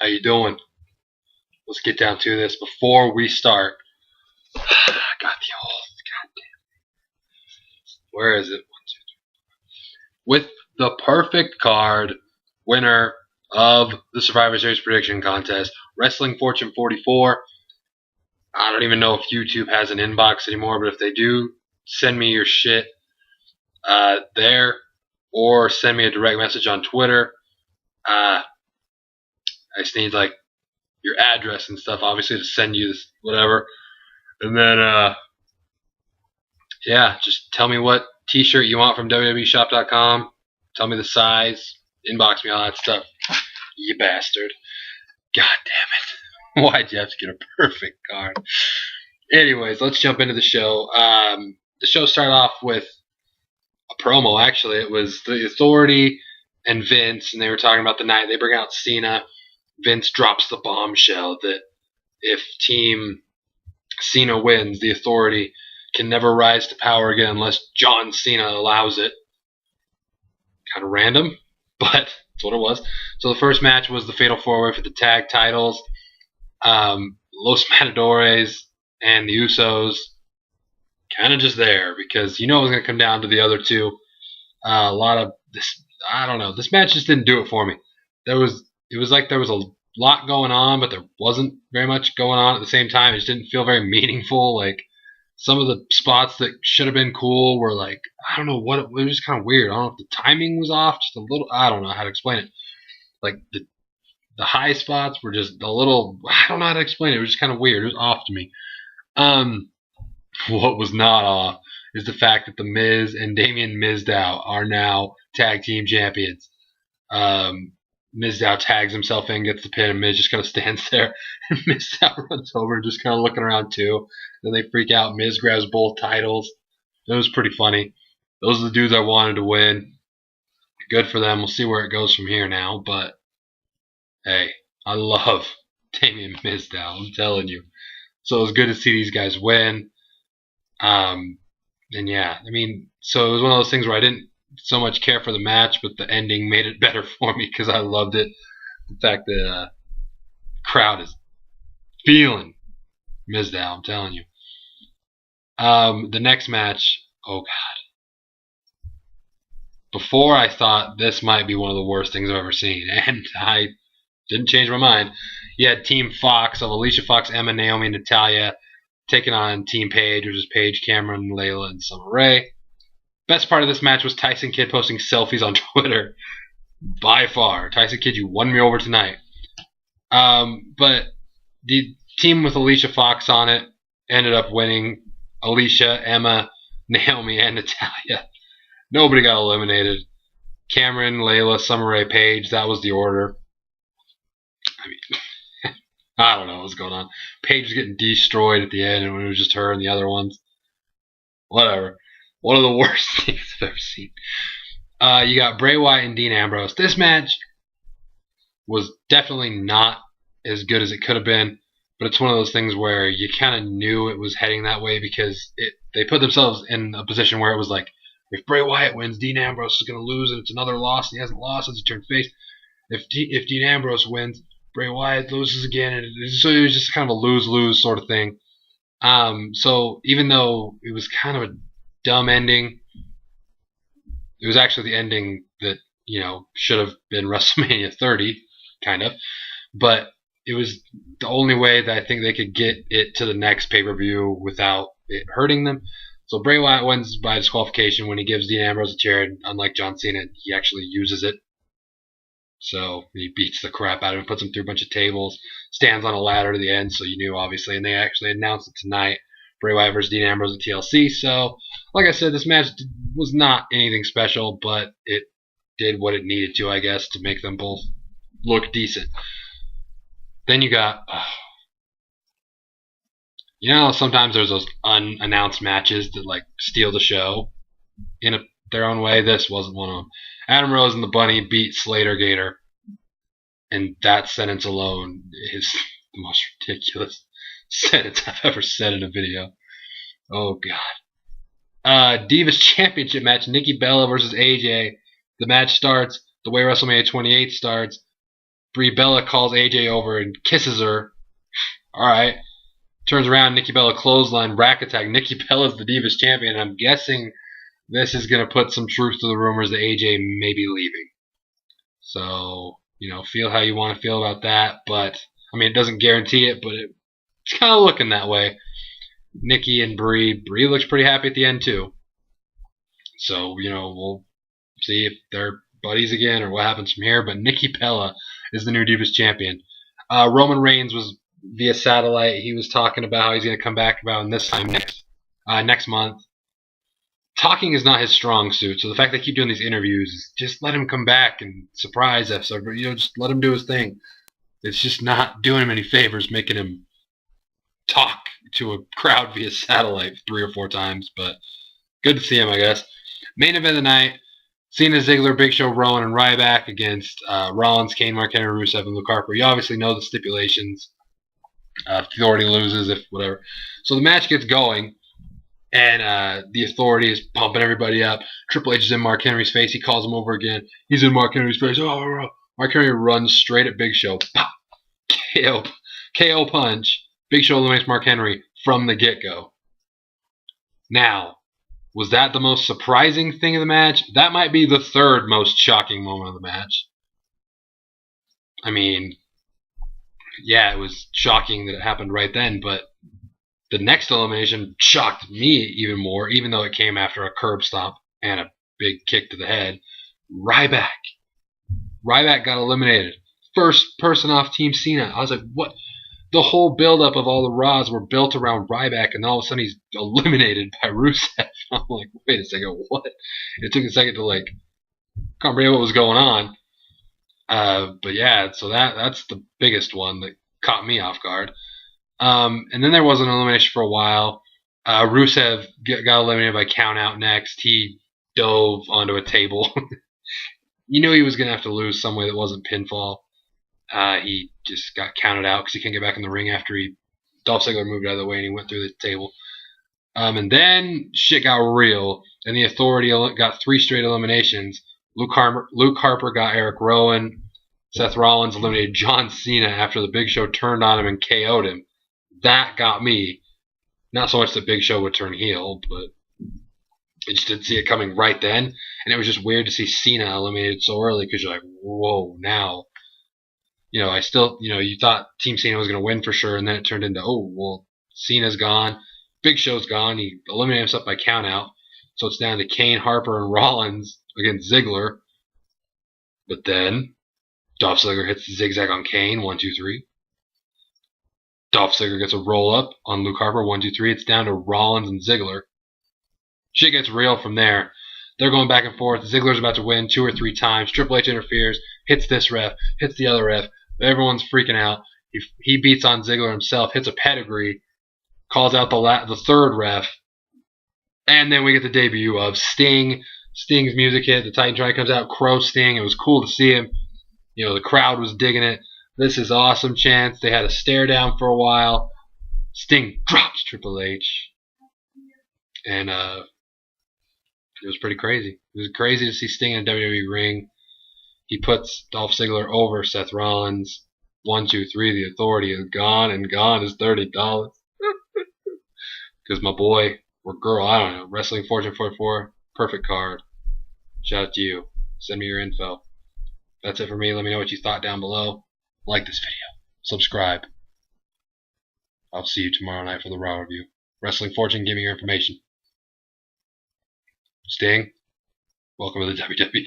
How you doing? Let's get down to this before we start. I got the old goddamn. Where is it? 1, 2, 3. With the perfect card, winner of the Survivor Series prediction contest, Wrestling Fortune 44. I don't even know if YouTube has an inbox anymore, but if they do, send me your shit there, or send me a direct message on Twitter. I just need like your address and stuff, obviously, to send you this whatever. And then, yeah, just tell me what t-shirt you want from WWEshop.com. Tell me the size. Inbox me all that stuff. You bastard. God damn it. Why'd you have to get a perfect card? Anyways, let's jump into the show. The show started off with a promo, actually. It was the Authority and Vince, and they were talking about the night. They bring out Cena. Vince drops the bombshell that if Team Cena wins, the Authority can never rise to power again unless John Cena allows it. Kind of random, but that's what it was. So the first match was the Fatal 4-Way for the tag titles. Los Matadores and the Usos kind of just there because you know it was going to come down to the other two. A lot of this, I don't know. This match just didn't do it for me. It was like there was a lot going on, but there wasn't very much going on at the same time. It just didn't feel very meaningful. Like some of the spots that should have been cool were like, I don't know what, it was just kind of weird. I don't know if the timing was off just a little. I don't know how to explain it. Like the high spots were just a little, I don't know how to explain it. It was just kind of weird. It was off to me. What was not off is the fact that The Miz and Damien Mizdow are now tag team champions. Mizdow tags himself in, gets the pin, and Miz just kind of stands there. And Mizdow runs over, just kind of looking around too. Then they freak out. Miz grabs both titles. It was pretty funny. Those are the dudes I wanted to win. Good for them. We'll see where it goes from here now. But, hey, I love Damien Mizdow. I'm telling you. So it was good to see these guys win. And yeah, I mean, so it was one of those things where I didn't so much care for the match, but the ending made it better for me because I loved it. The fact that the crowd is feeling Mizdow, I'm telling you. The next match, oh god. Before I thought this might be one of the worst things I've ever seen, and I didn't change my mind. You had Team Fox of Alicia Fox, Emma, Naomi, and Natalya taking on Team Paige, which is Paige, Cameron, Layla, and Summer Rae. Best part of this match was Tyson Kidd posting selfies on Twitter. By far. Tyson Kidd, you won me over tonight. But the team with Alicia Fox on it ended up winning. Alicia, Emma, Naomi, and Natalya. Nobody got eliminated. Cameron, Layla, Summer Rae, Paige. That was the order. I mean, I don't know what's going on. Paige was getting destroyed at the end, and it was just her and the other ones. Whatever. One of the worst things I've ever seen. You got Bray Wyatt and Dean Ambrose. This match was definitely not as good as it could have been, but it's one of those things where you kind of knew it was heading that way because they put themselves in a position where it was like, if Bray Wyatt wins, Dean Ambrose is going to lose, and it's another loss, and he hasn't lost since he turned face. If Dean Ambrose wins, Bray Wyatt loses again, and so it was just kind of a lose-lose sort of thing. So even though it was kind of a dumb ending, it was actually the ending that, you know, should have been WrestleMania 30, kind of. But it was the only way that I think they could get it to the next pay-per-view without it hurting them. So Bray Wyatt wins by disqualification when he gives Dean Ambrose a chair, and unlike John Cena, he actually uses it. So he beats the crap out of him, puts him through a bunch of tables, stands on a ladder to the end, so you knew, obviously. And they actually announced it tonight. Bray Wyatt versus Dean Ambrose at TLC. So, like I said, this match was not anything special, but it did what it needed to, I guess, to make them both look decent. Then you got, you know, sometimes there's those unannounced matches that like steal the show in their own way. This wasn't one of them. Adam Rose and the Bunny beat Slater Gator, and that sentence alone is the most ridiculous sentence I've ever said in a video. Oh god. Divas Championship match, Nikki Bella versus AJ. The match starts the way WrestleMania 28 starts. Brie Bella calls AJ over and kisses her. All right. Turns around, Nikki Bella clothesline, rack attack. Nikki Bella's the Divas champion. I'm guessing this is going to put some truth to the rumors that AJ may be leaving. So, feel how you want to feel about that. But, it doesn't guarantee it, but it's kind of looking that way. Nikki and Brie. Brie looks pretty happy at the end, too. So, we'll see if they're buddies again or what happens from here. But Nikki Bella is the new Divas champion. Roman Reigns was via satellite. He was talking about how he's going to come back about this time next month. Talking is not his strong suit, so the fact they keep doing these interviews is just let him come back and surprise us, or just let him do his thing. It's just not doing him any favors, making him talk to a crowd via satellite 3 or 4 times. But good to see him, I guess. Main event of the night: Cena, Ziggler, Big Show, Rowan, and Ryback against Rollins, Kane, Mark Henry, Rusev, and Luke Harper. You obviously know the stipulations. Authority loses if whatever. So the match gets going, and the Authority is pumping everybody up. Triple H is in Mark Henry's face. He calls him over again. He's in Mark Henry's face. Oh. Mark Henry runs straight at Big Show. Pop! KO punch. Big Show eliminates Mark Henry from the get-go. Now, was that the most surprising thing of the match? That might be the third most shocking moment of the match. Yeah, it was shocking that it happened right then, but the next elimination shocked me even more, even though it came after a curb stomp and a big kick to the head. Ryback got eliminated. First person off Team Cena. I was like, what? The whole buildup of all the Raws were built around Ryback, and all of a sudden he's eliminated by Rusev. I'm like, wait a second, what? It took a second to comprehend what was going on. But yeah, so that's the biggest one that caught me off guard. And then there was an elimination for a while. Rusev got eliminated by count out next. He dove onto a table. You knew he was going to have to lose some way that wasn't pinfall. He just got counted out because he can't get back in the ring after Dolph Ziggler moved out of the way and he went through the table. And then shit got real, and the Authority got 3 straight eliminations. Luke Harper got Eric Rowan. Seth Rollins eliminated John Cena after the Big Show turned on him and KO'd him. That got me. Not so much that Big Show would turn heel, but I just didn't see it coming right then. And it was just weird to see Cena eliminated so early because you're like, whoa, now. I still, you thought Team Cena was going to win for sure, and then it turned into, oh, well, Cena's gone. Big Show's gone. He eliminated himself by count out. So it's down to Kane, Harper, and Rollins against Ziggler. But then Dolph Ziggler hits the zigzag on Kane, 1, 2, 3. Dolph Ziggler gets a roll up on Luke Harper, 1, 2, 3. It's down to Rollins and Ziggler. Shit gets real from there. They're going back and forth. Ziggler's about to win 2 or 3 times. Triple H interferes, hits this ref, hits the other ref. Everyone's freaking out. He beats on Ziggler himself, hits a pedigree, calls out the third ref, and then we get the debut of Sting. Sting's music hit. The Titan Try comes out. Crow Sting. It was cool to see him. The crowd was digging it. This is awesome chants. They had a stare down for a while. Sting drops Triple H. And it was pretty crazy. It was crazy to see Sting in a WWE ring. He puts Dolph Ziggler over Seth Rollins. 1, 2, 3. The Authority is gone, and gone is $30. Because my boy, or girl, I don't know, Wrestling Fortune 44, perfect card. Shout out to you. Send me your info. That's it for me. Let me know what you thought down below. Like this video. Subscribe. I'll see you tomorrow night for the Raw review. Wrestling Fortune, give me your information. Sting, welcome to the WWE.